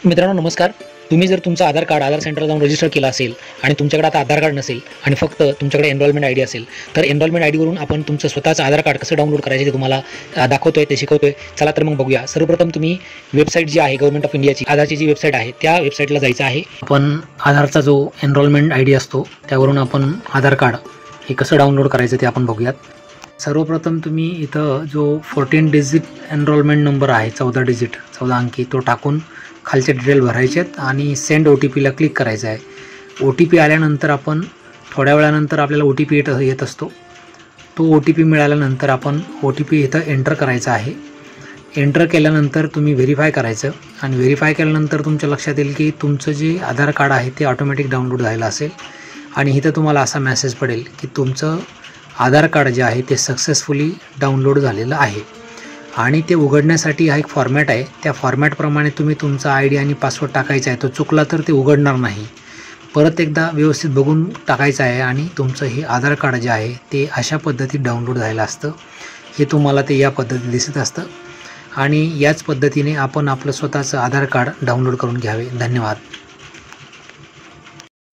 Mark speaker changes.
Speaker 1: मित्रांनो नमस्कार. तुम्ही जर तुमचं आधार कार्ड आधार सेंटरला जाऊन रजिस्टर केलं असेल आणि तुमच्याकडे आता आधार कार्ड नसेल आणि फक्त तुमच्याकडे एनरोलमेंट आयडी असेल तर एनरोलमेंट आयडीवरून आपण तुमचं स्वतःचं आधार कार्ड कसं डाउनलोड करायचे ते तुम्हाला दाखवतोय, ते शिकवतोय. चला तर मग बघूया. सर्वप्रथम तुम्ही वेबसाईट जी आहे गव्हर्नमेंट ऑफ इंडियाची आधारची जी वेबसाईट आहे त्या वेबसाईटला जायचं आहे. आपण आधारचा जो एनरोलमेंट आयडी असतो त्यावरून आपण आधार कार्ड हे कसं डाउनलोड करायचं ते आपण बघूयात. सर्वप्रथम तुम्ही इथं जो 14 डिजिट एनरोलमेंट नंबर आहे, 14 अंकी, तो टाकून खालचे डिटेल भरायचे आहेत आणि सेंड OTPला क्लिक करायचं आहे. OTP आल्यानंतर आपण थोड्या वेळानंतर आपल्याला OTP येत असतो. तो OTP मिळाल्यानंतर आपण OTP इथं एंटर करायचा आहे. एंटर केल्यानंतर तुम्ही व्हेरीफाय करायचं आणि व्हेरीफाय केल्यानंतर तुमच्या लक्षात येईल की तुमचं जे आधार कार्ड आहे ते ऑटोमॅटिक डाउनलोड झालेलं असेल आणि इथं तुम्हाला असा मेसेज पडेल की तुमचं आधार कार्ड जे आहे ते सक्सेसफुली डाउनलोड झालेलं आहे. आणि ते उघडण्यासाठी हा एक फॉर्मॅट आहे. त्या फॉर्मॅटप्रमाणे तुम्ही तुमचा ID आणि पासवर्ड टाकायचा आहे. तो चुकला तर ते उघडणार नाही. परत एकदा व्यवस्थित बघून टाकायचं आहे आणि तुमचं हे आधार कार्ड जे आहे ते अशा पद्धतीत डाउनलोड झालेलं असतं. हे तुम्हाला ते या पद्धतीत दिसत असतं आणि याच पद्धतीने आपण आपलं स्वतःचं आधार कार्ड डाउनलोड करून घ्यावे. धन्यवाद.